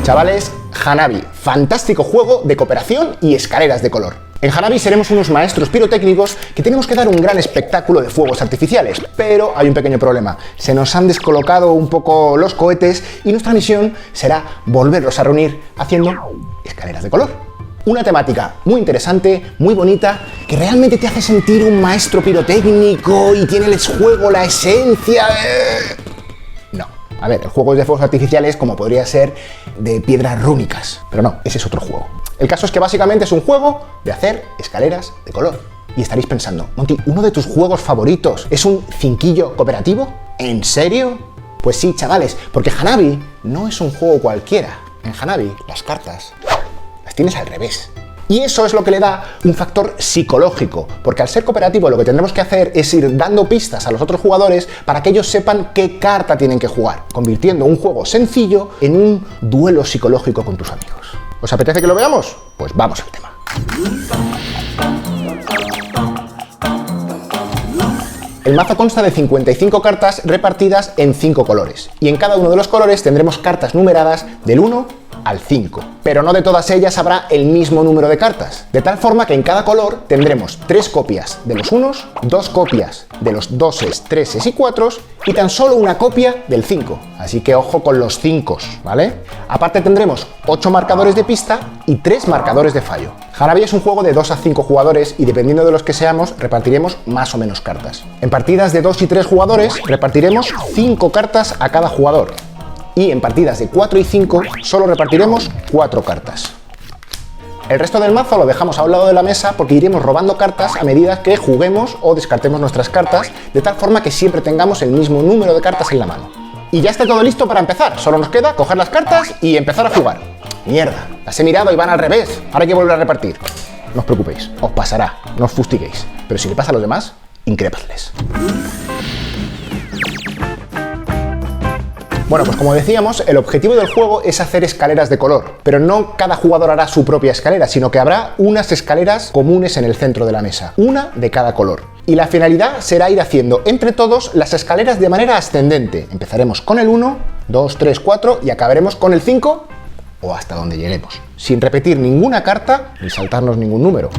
Chavales, Hanabi, fantástico juego de cooperación y escaleras de color. En Hanabi seremos unos maestros pirotécnicos que tenemos que dar un gran espectáculo de fuegos artificiales, pero hay un pequeño problema. Se nos han descolocado un poco los cohetes y nuestra misión será volverlos a reunir haciendo escaleras de color. Una temática muy interesante, muy bonita, que realmente te hace sentir un maestro pirotécnico y tiene el juego, la esencia de... No. A ver, el juego es de fuegos artificiales como podría ser de piedras rúnicas, pero no, ese es otro juego. El caso es que básicamente es un juego de hacer escaleras de color. Y estaréis pensando, Monty, ¿uno de tus juegos favoritos es un cinquillo cooperativo? ¿En serio? Pues sí, chavales, porque Hanabi no es un juego cualquiera. En Hanabi, las cartas las tienes al revés. Y eso es lo que le da un factor psicológico, porque al ser cooperativo lo que tendremos que hacer es ir dando pistas a los otros jugadores para que ellos sepan qué carta tienen que jugar, convirtiendo un juego sencillo en un duelo psicológico con tus amigos. ¿Os apetece que lo veamos? Pues vamos al tema. El mazo consta de 55 cartas repartidas en 5 colores, y en cada uno de los colores tendremos cartas numeradas del 1 al 5, pero no de todas ellas habrá el mismo número de cartas, de tal forma que en cada color tendremos 3 copias de los 1, 2 copias de los 2s, 3s y 4s y tan solo una copia del 5, así que ojo con los 5, ¿vale? Aparte tendremos 8 marcadores de pista y 3 marcadores de fallo. Hanabi es un juego de 2 a 5 jugadores y dependiendo de los que seamos repartiremos más o menos cartas. En partidas de 2 y 3 jugadores repartiremos 5 cartas a cada jugador. Y en partidas de 4 y 5 solo repartiremos 4 cartas. El resto del mazo lo dejamos a un lado de la mesa porque iremos robando cartas a medida que juguemos o descartemos nuestras cartas, de tal forma que siempre tengamos el mismo número de cartas en la mano. Y ya está todo listo para empezar, solo nos queda coger las cartas y empezar a jugar. Mierda, las he mirado y van al revés, ahora hay que volver a repartir. No os preocupéis, os pasará, no os fustiguéis, pero si le pasa a los demás, incrépadles. Bueno, pues como decíamos, el objetivo del juego es hacer escaleras de color, pero no cada jugador hará su propia escalera, sino que habrá unas escaleras comunes en el centro de la mesa, una de cada color. Y la finalidad será ir haciendo entre todos las escaleras de manera ascendente. Empezaremos con el 1, 2, 3, 4 y acabaremos con el 5 o hasta donde lleguemos, sin repetir ninguna carta ni saltarnos ningún número.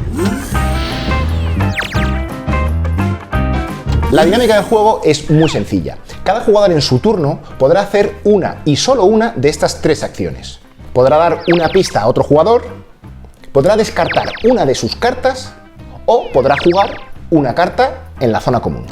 La dinámica del juego es muy sencilla. Cada jugador en su turno podrá hacer una y solo una de estas 3 acciones. Podrá dar una pista a otro jugador, podrá descartar una de sus cartas o podrá jugar una carta en la zona común.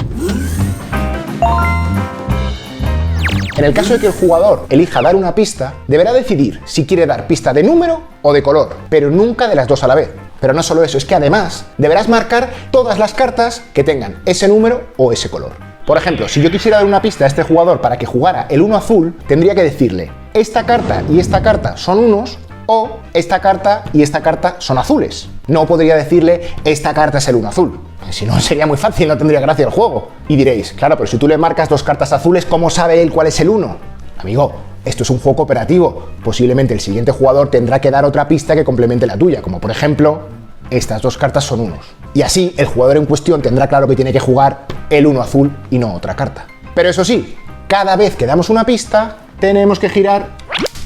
En el caso de que el jugador elija dar una pista, deberá decidir si quiere dar pista de número o de color, pero nunca de las dos a la vez. Pero no solo eso, es que además deberás marcar todas las cartas que tengan ese número o ese color. Por ejemplo, si yo quisiera dar una pista a este jugador para que jugara el 1 azul, tendría que decirle, esta carta y esta carta son unos, o esta carta y esta carta son azules. No podría decirle, esta carta es el 1 azul. Si no, sería muy fácil, no tendría gracia el juego. Y diréis, claro, pero si tú le marcas 2 cartas azules, ¿cómo sabe él cuál es el 1? Amigo, esto es un juego cooperativo. Posiblemente el siguiente jugador tendrá que dar otra pista que complemente la tuya, como por ejemplo, estas 2 cartas son unos. Y así el jugador en cuestión tendrá claro que tiene que jugar el 1 azul y no otra carta. Pero eso sí, cada vez que damos una pista, tenemos que girar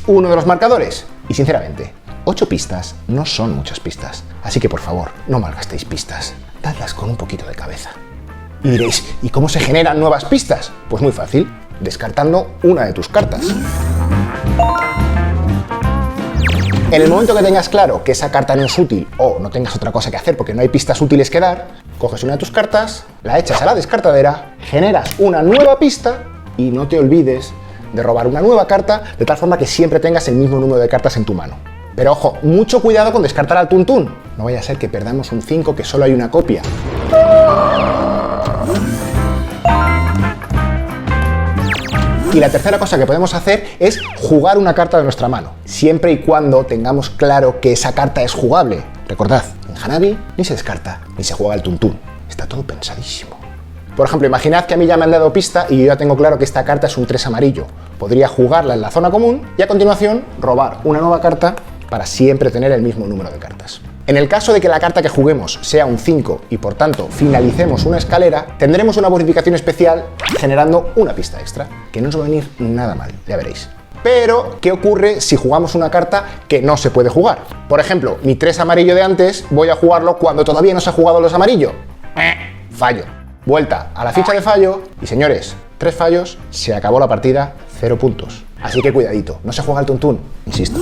uno de los marcadores. Y sinceramente, 8 pistas no son muchas pistas. Así que por favor, no malgastéis pistas. Dadlas con un poquito de cabeza. Y diréis, ¿y cómo se generan nuevas pistas? Pues muy fácil, descartando una de tus cartas. En el momento que tengas claro que esa carta no es útil o no tengas otra cosa que hacer porque no hay pistas útiles que dar, coges una de tus cartas, la echas a la descartadera, generas una nueva pista y no te olvides de robar una nueva carta de tal forma que siempre tengas el mismo número de cartas en tu mano. Pero ojo, mucho cuidado con descartar al tuntún. No vaya a ser que perdamos un 5 que solo hay una copia. Y la tercera cosa que podemos hacer es jugar una carta de nuestra mano, siempre y cuando tengamos claro que esa carta es jugable. Recordad, en Hanabi ni se descarta, ni se juega el tuntún. Está todo pensadísimo. Por ejemplo, imaginad que a mí ya me han dado pista y yo ya tengo claro que esta carta es un 3 amarillo. Podría jugarla en la zona común y a continuación robar una nueva carta para siempre tener el mismo número de cartas. En el caso de que la carta que juguemos sea un 5 y por tanto finalicemos una escalera, tendremos una bonificación especial generando una pista extra, que no os va a venir nada mal, ya veréis. Pero, ¿qué ocurre si jugamos una carta que no se puede jugar? Por ejemplo, mi 3 amarillo de antes, voy a jugarlo cuando todavía no se ha jugado los amarillos. Fallo. Vuelta a la ficha de fallo y, señores, 3 fallos, se acabó la partida, 0 puntos. Así que cuidadito, no se juega al tuntún, insisto.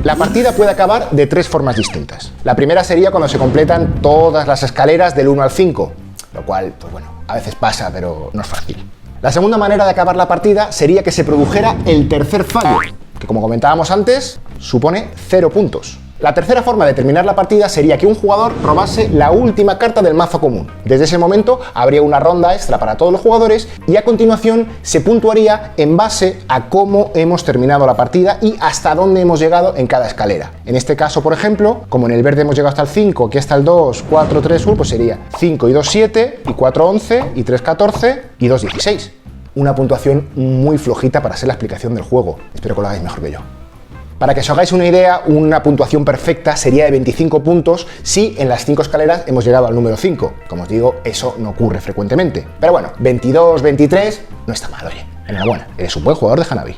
La partida puede acabar de 3 formas distintas. La primera sería cuando se completan todas las escaleras del 1 al 5, lo cual, pues bueno, a veces pasa, pero no es fácil. La segunda manera de acabar la partida sería que se produjera el tercer fallo, que como comentábamos antes, supone 0 puntos. La tercera forma de terminar la partida sería que un jugador robase la última carta del mazo común. Desde ese momento habría una ronda extra para todos los jugadores y a continuación se puntuaría en base a cómo hemos terminado la partida y hasta dónde hemos llegado en cada escalera. En este caso, por ejemplo, como en el verde hemos llegado hasta el 5, aquí hasta el 2, 4, 3, 1, pues sería 5 y 2, 7, y 4, 11, y 3, 14, y 2, 16. Una puntuación muy flojita para ser la explicación del juego. Espero que lo hagáis mejor que yo. Para que os hagáis una idea, una puntuación perfecta sería de 25 puntos si en las 5 escaleras hemos llegado al número 5. Como os digo, eso no ocurre frecuentemente. Pero bueno, 22, 23, no está mal, oye. Enhorabuena, eres un buen jugador de Hanabi.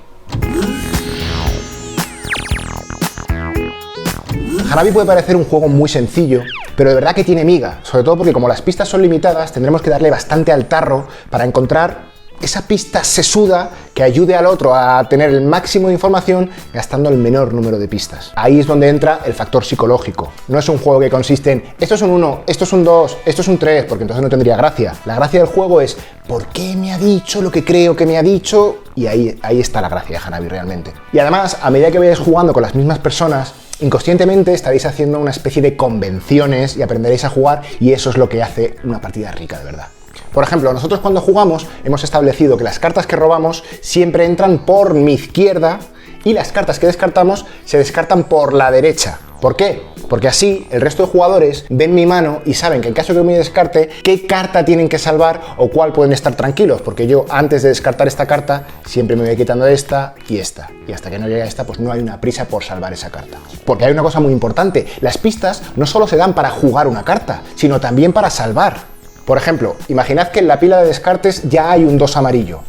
Hanabi puede parecer un juego muy sencillo, pero de verdad que tiene miga. Sobre todo porque como las pistas son limitadas, tendremos que darle bastante al tarro para encontrar esa pista sesuda que ayude al otro a tener el máximo de información gastando el menor número de pistas. Ahí es donde entra el factor psicológico. No es un juego que consiste en esto es un 1, esto es un 2, esto es un 3, porque entonces no tendría gracia. La gracia del juego es ¿por qué me ha dicho lo que creo que me ha dicho? Y ahí está la gracia de Hanabi realmente. Y además, a medida que vayáis jugando con las mismas personas, inconscientemente estaréis haciendo una especie de convenciones y aprenderéis a jugar, y eso es lo que hace una partida rica de verdad. Por ejemplo, nosotros cuando jugamos hemos establecido que las cartas que robamos siempre entran por mi izquierda y las cartas que descartamos se descartan por la derecha. ¿Por qué? Porque así el resto de jugadores ven mi mano y saben que en caso de que me descarte, qué carta tienen que salvar o cuál pueden estar tranquilos, porque yo antes de descartar esta carta siempre me voy quitando esta y esta. Y hasta que no llegue a esta, pues no hay una prisa por salvar esa carta. Porque hay una cosa muy importante, las pistas no solo se dan para jugar una carta, sino también para salvar. Por ejemplo, imaginad que en la pila de descartes ya hay un 2 amarillo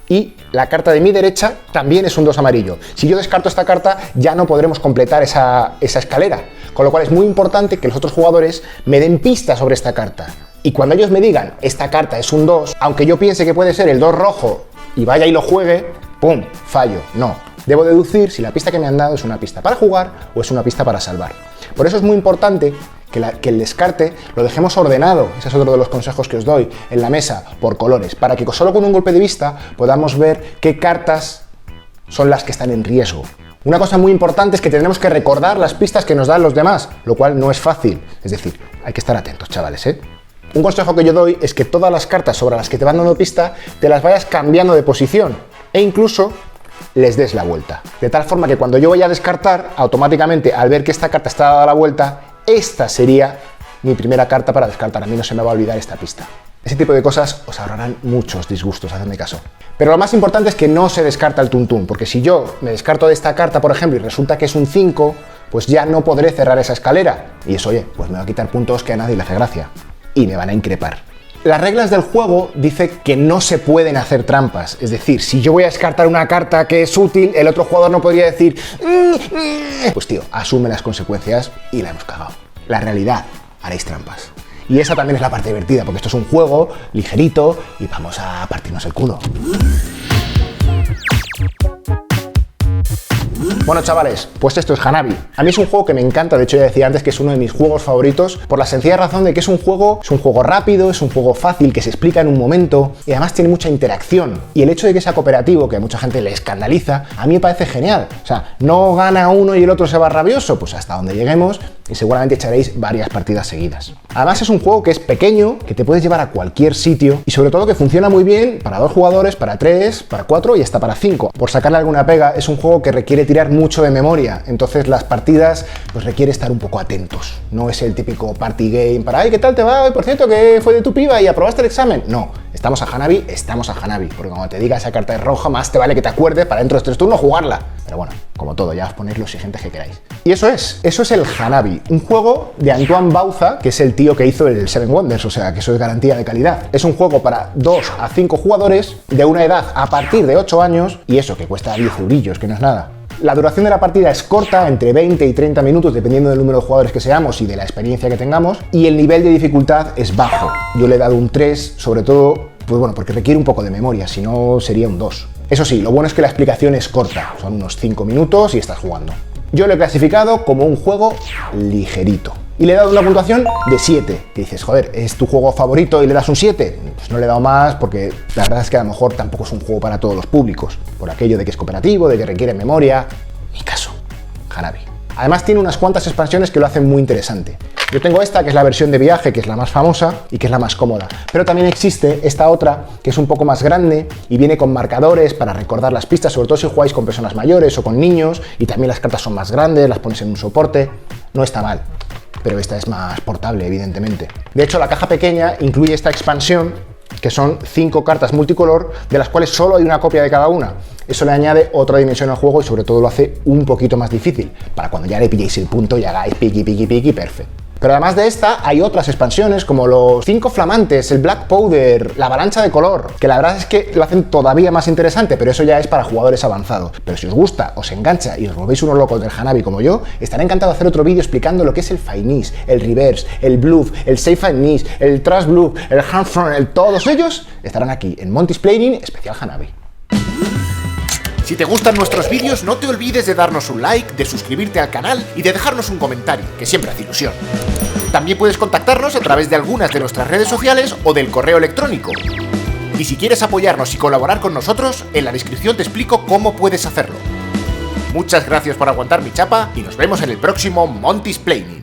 y la carta de mi derecha también es un 2 amarillo. Si yo descarto esta carta ya no podremos completar esa escalera, con lo cual es muy importante que los otros jugadores me den pistas sobre esta carta. Y cuando ellos me digan esta carta es un 2, aunque yo piense que puede ser el 2 rojo y vaya y lo juegue, ¡pum! Fallo. No. Debo deducir si la pista que me han dado es una pista para jugar o es una pista para salvar. Por eso es muy importante que el descarte lo dejemos ordenado, ese es otro de los consejos que os doy, en la mesa, por colores, para que solo con un golpe de vista podamos ver qué cartas son las que están en riesgo. Una cosa muy importante es que tenemos que recordar las pistas que nos dan los demás, lo cual no es fácil, es decir, hay que estar atentos, chavales, ¿eh? Un consejo que yo doy es que todas las cartas sobre las que te van dando pista te las vayas cambiando de posición e incluso les des la vuelta. De tal forma que cuando yo vaya a descartar, automáticamente al ver que esta carta está dada la vuelta, esta sería mi primera carta para descartar. A mí no se me va a olvidar esta pista. Ese tipo de cosas os ahorrarán muchos disgustos, hacedme caso. Pero lo más importante es que no se descarta el tuntún, porque si yo me descarto de esta carta, por ejemplo, y resulta que es un 5, pues ya no podré cerrar esa escalera. Y eso, oye, pues me va a quitar puntos que a nadie le hace gracia. Y me van a increpar. Las reglas del juego dicen que no se pueden hacer trampas. Es decir, si yo voy a descartar una carta que es útil, el otro jugador no podría decir pues tío, asume las consecuencias y la hemos cagado. La realidad, haréis trampas. Y esa también es la parte divertida, porque esto es un juego ligerito y vamos a partirnos el culo. Bueno, chavales, pues esto es Hanabi. A mí es un juego que me encanta, de hecho ya decía antes que es uno de mis juegos favoritos, por la sencilla razón de que es un juego rápido, es un juego fácil, que se explica en un momento, y además tiene mucha interacción. Y el hecho de que sea cooperativo, que a mucha gente le escandaliza, a mí me parece genial. O sea, no gana uno y el otro se va rabioso, pues hasta donde lleguemos, y seguramente echaréis varias partidas seguidas. Además es un juego que es pequeño, que te puedes llevar a cualquier sitio, y sobre todo que funciona muy bien para 2 jugadores, para 3, para 4 y hasta para 5. Por sacarle alguna pega, es un juego que requiere tirar mucho de memoria, entonces las partidas pues requiere estar un poco atentos. No es el típico party game para ¡ay, qué tal te va! Por cierto, ¿qué fue de tu piba? ¿Y aprobaste el examen? No, estamos a Hanabi, porque cuando te diga esa carta es roja, más te vale que te acuerdes para dentro de 3 turnos jugarla. Pero bueno, como todo, ya os ponéis lo exigentes que queráis. Y eso es el Hanabi, un juego de Antoine Bauza, que es el tío que hizo el Seven Wonders, o sea, que eso es garantía de calidad. Es un juego para 2 a 5 jugadores, de una edad a partir de 8 años, y eso, que cuesta 10 eurillos, que no es nada. La duración de la partida es corta, entre 20 y 30 minutos, dependiendo del número de jugadores que seamos y de la experiencia que tengamos, y el nivel de dificultad es bajo. Yo le he dado un 3, sobre todo, pues bueno, porque requiere un poco de memoria, si no sería un 2. Eso sí, lo bueno es que la explicación es corta, son unos 5 minutos y estás jugando. Yo lo he clasificado como un juego ligerito. Y le he dado una puntuación de 7. Que dices, joder, ¿es tu juego favorito y le das un 7? Pues no le he dado más porque la verdad es que a lo mejor tampoco es un juego para todos los públicos. Por aquello de que es cooperativo, de que requiere memoria. Mi caso, Hanabi. Además tiene unas cuantas expansiones que lo hacen muy interesante. Yo tengo esta, que es la versión de viaje, que es la más famosa y que es la más cómoda. Pero también existe esta otra, que es un poco más grande y viene con marcadores para recordar las pistas, sobre todo si jugáis con personas mayores o con niños, y también las cartas son más grandes, las pones en un soporte. No está mal, pero esta es más portable, evidentemente. De hecho, la caja pequeña incluye esta expansión, que son 5 cartas multicolor, de las cuales solo hay una copia de cada una. Eso le añade otra dimensión al juego y sobre todo lo hace un poquito más difícil, para cuando ya le pilléis el punto y hagáis piqui, perfecto. Pero además de esta, hay otras expansiones como los 5 flamantes, el Black Powder, la avalancha de color, que la verdad es que lo hacen todavía más interesante, pero eso ya es para jugadores avanzados. Pero si os gusta, os engancha y os volvéis unos locos del Hanabi como yo, estaré encantado de hacer otro vídeo explicando lo que es el Finis, el Reverse, el Bluff, el Safe and Miss, el Trust Bluff, el Handfront, todos ellos estarán aquí en Monty's Planning especial Hanabi. Si te gustan nuestros vídeos, no te olvides de darnos un like, de suscribirte al canal y de dejarnos un comentario, que siempre hace ilusión. También puedes contactarnos a través de algunas de nuestras redes sociales o del correo electrónico. Y si quieres apoyarnos y colaborar con nosotros, en la descripción te explico cómo puedes hacerlo. Muchas gracias por aguantar mi chapa y nos vemos en el próximo Monty's Planning.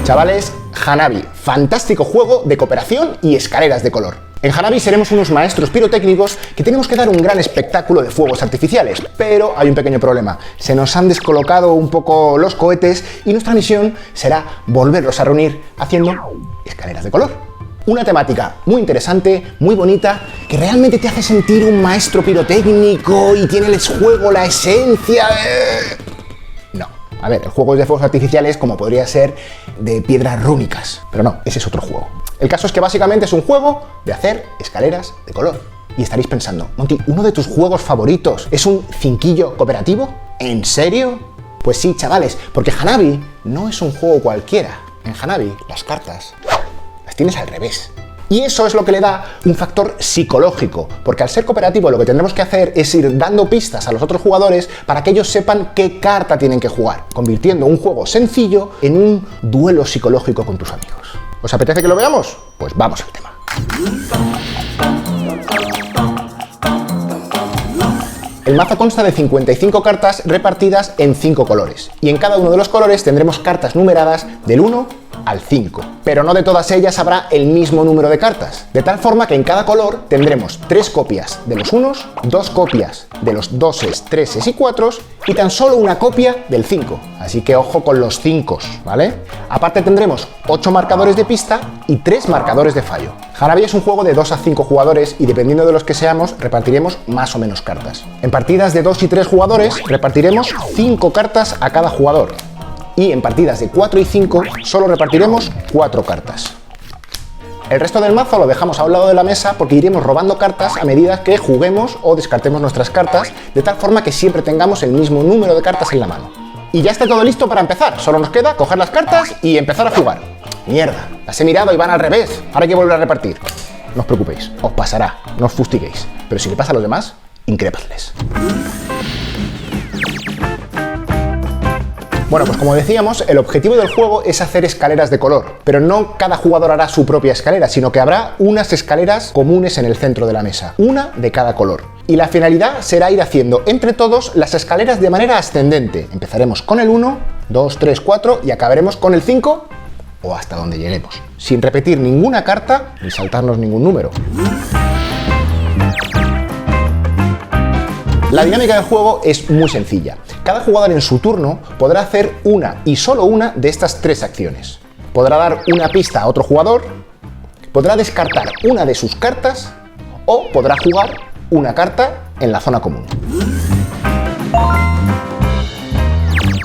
Chavales, Hanabi, fantástico juego de cooperación y escaleras de color. En Hanabi seremos unos maestros pirotécnicos que tenemos que dar un gran espectáculo de fuegos artificiales, pero hay un pequeño problema. Se nos han descolocado un poco los cohetes y nuestra misión será volverlos a reunir haciendo escaleras de color. Una temática muy interesante, muy bonita, que realmente te hace sentir un maestro pirotécnico y tiene el juego la esencia de... No. A ver, el juego es de fuegos artificiales como podría ser de piedras rúnicas, pero no, ese es otro juego. El caso es que básicamente es un juego de hacer escaleras de color. Y estaréis pensando, Monty, ¿uno de tus juegos favoritos es un cinquillo cooperativo? ¿En serio? Pues sí, chavales, porque Hanabi no es un juego cualquiera. En Hanabi, las cartas las tienes al revés. Y eso es lo que le da un factor psicológico, porque al ser cooperativo lo que tendremos que hacer es ir dando pistas a los otros jugadores para que ellos sepan qué carta tienen que jugar, convirtiendo un juego sencillo en un duelo psicológico con tus amigos. ¿Os apetece que lo veamos? Pues vamos al tema. El mazo consta de 55 cartas repartidas en 5 colores, y en cada uno de los colores tendremos cartas numeradas del 1 al 5, pero no de todas ellas habrá el mismo número de cartas, de tal forma que en cada color tendremos 3 copias de los 1, 2 copias de los 2, 3 y 4 y tan solo una copia del 5, así que ojo con los 5, ¿vale? Aparte tendremos 8 marcadores de pista y 3 marcadores de fallo. Hanabi es un juego de 2 a 5 jugadores y dependiendo de los que seamos repartiremos más o menos cartas. En partidas de 2 y 3 jugadores repartiremos 5 cartas a cada jugador. Y en partidas de 4 y 5 solo repartiremos 4 cartas. El resto del mazo lo dejamos a un lado de la mesa porque iremos robando cartas a medida que juguemos o descartemos nuestras cartas, de tal forma que siempre tengamos el mismo número de cartas en la mano. Y ya está todo listo para empezar, solo nos queda coger las cartas y empezar a jugar. Mierda, las he mirado y van al revés, ahora hay que volver a repartir. No os preocupéis, os pasará, no os fustiguéis, pero si le pasa a los demás, incrépadles. Bueno, pues como decíamos, el objetivo del juego es hacer escaleras de color, pero no cada jugador hará su propia escalera, sino que habrá unas escaleras comunes en el centro de la mesa, una de cada color. Y la finalidad será ir haciendo entre todos las escaleras de manera ascendente. Empezaremos con el 1, 2, 3, 4 y acabaremos con el 5 o hasta donde lleguemos, sin repetir ninguna carta ni saltarnos ningún número. La dinámica del juego es muy sencilla. Cada jugador en su turno podrá hacer una y solo una de estas 3 acciones. Podrá dar una pista a otro jugador, podrá descartar una de sus cartas o podrá jugar una carta en la zona común.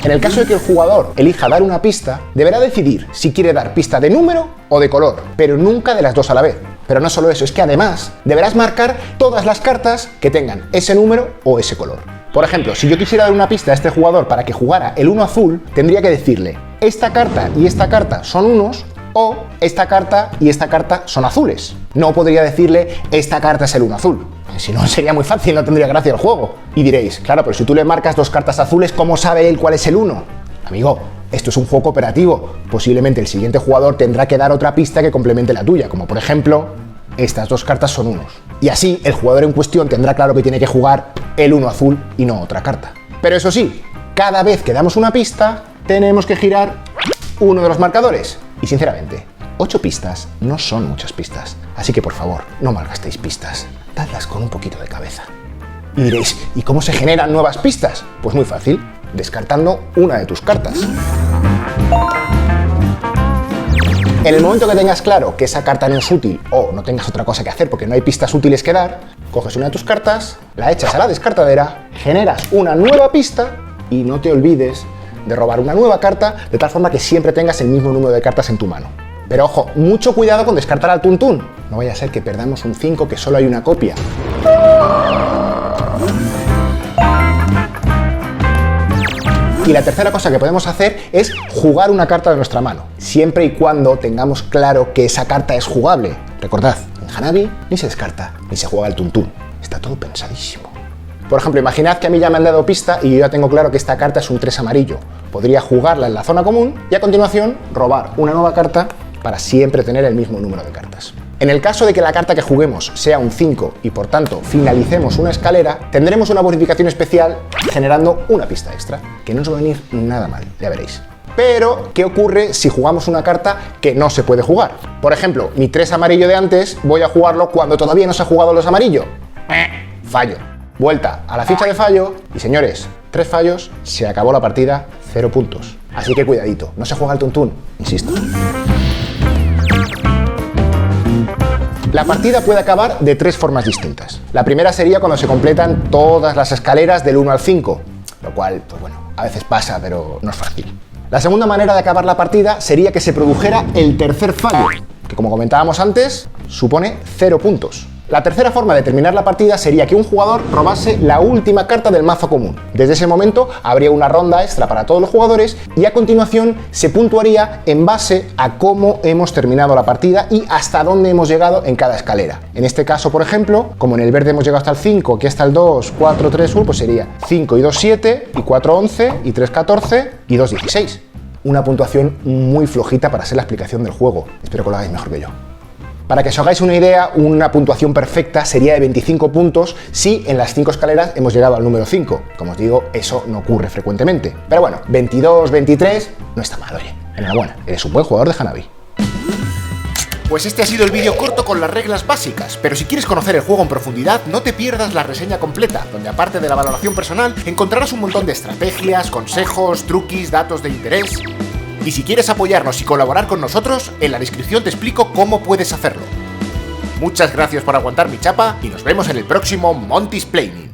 En el caso de que el jugador elija dar una pista, deberá decidir si quiere dar pista de número o de color, pero nunca de las dos a la vez. Pero no solo eso, es que además deberás marcar todas las cartas que tengan ese número o ese color. Por ejemplo, si yo quisiera dar una pista a este jugador para que jugara el 1 azul, tendría que decirle, esta carta y esta carta son unos, o esta carta y esta carta son azules. No podría decirle, esta carta es el 1 azul. Si no, sería muy fácil, no tendría gracia el juego. Y diréis, claro, pero si tú le marcas 2 cartas azules, ¿cómo sabe él cuál es el 1? Amigo, esto es un juego cooperativo. Posiblemente el siguiente jugador tendrá que dar otra pista que complemente la tuya, como por ejemplo, estas 2 cartas son unos. Y así, el jugador en cuestión tendrá claro que tiene que jugar el 1 azul y no otra carta. Pero eso sí, cada vez que damos una pista, tenemos que girar uno de los marcadores. Y sinceramente, 8 pistas no son muchas pistas. Así que por favor, no malgastéis pistas. Dadlas con un poquito de cabeza. Y diréis, ¿y cómo se generan nuevas pistas? Pues muy fácil, descartando una de tus cartas. En el momento que tengas claro que esa carta no es útil o no tengas otra cosa que hacer porque no hay pistas útiles que dar, coges una de tus cartas, la echas a la descartadera, generas una nueva pista y no te olvides de robar una nueva carta de tal forma que siempre tengas el mismo número de cartas en tu mano. Pero ojo, mucho cuidado con descartar al tuntún. No vaya a ser que perdamos un 5 que solo hay una copia. Y la tercera cosa que podemos hacer es jugar una carta de nuestra mano, siempre y cuando tengamos claro que esa carta es jugable. Recordad, en Hanabi ni se descarta, ni se juega al tuntún. Está todo pensadísimo. Por ejemplo, imaginad que a mí ya me han dado pista y yo ya tengo claro que esta carta es un 3 amarillo. Podría jugarla en la zona común y a continuación robar una nueva carta para siempre tener el mismo número de cartas. En el caso de que la carta que juguemos sea un 5 y por tanto finalicemos una escalera, tendremos una bonificación especial generando una pista extra, que no os va a venir nada mal, ya veréis. Pero, ¿qué ocurre si jugamos una carta que no se puede jugar? Por ejemplo, mi 3 amarillo de antes, voy a jugarlo cuando todavía no se ha jugado los amarillos. Fallo. Vuelta a la ficha de fallo y, señores, 3 fallos, se acabó la partida, 0 puntos. Así que cuidadito, no se juega el tuntún, insisto. La partida puede acabar de 3 formas distintas. La primera sería cuando se completan todas las escaleras del 1 al 5, lo cual, pues bueno, a veces pasa, pero no es fácil. La segunda manera de acabar la partida sería que se produjera el tercer fallo, que como comentábamos antes, supone 0 puntos. La tercera forma de terminar la partida sería que un jugador robase la última carta del mazo común. Desde ese momento habría una ronda extra para todos los jugadores y a continuación se puntuaría en base a cómo hemos terminado la partida y hasta dónde hemos llegado en cada escalera. En este caso, por ejemplo, como en el verde hemos llegado hasta el 5, aquí hasta el 2, 4, 3, 1, pues sería 5 y 2, 7, y 4, 11, y 3, 14, y 2, 16. Una puntuación muy flojita para ser la explicación del juego. Espero que lo hagáis mejor que yo. Para que os hagáis una idea, una puntuación perfecta sería de 25 puntos si en las 5 escaleras hemos llegado al número 5. Como os digo, eso no ocurre frecuentemente. Pero bueno, 22, 23, no está mal, oye. Enhorabuena, eres un buen jugador de Hanabi. Pues este ha sido el vídeo corto con las reglas básicas, pero si quieres conocer el juego en profundidad, no te pierdas la reseña completa, donde aparte de la valoración personal, encontrarás un montón de estrategias, consejos, truquis, datos de interés. Y si quieres apoyarnos y colaborar con nosotros, en la descripción te explico cómo puedes hacerlo. Muchas gracias por aguantar mi chapa y nos vemos en el próximo Monty's Planning.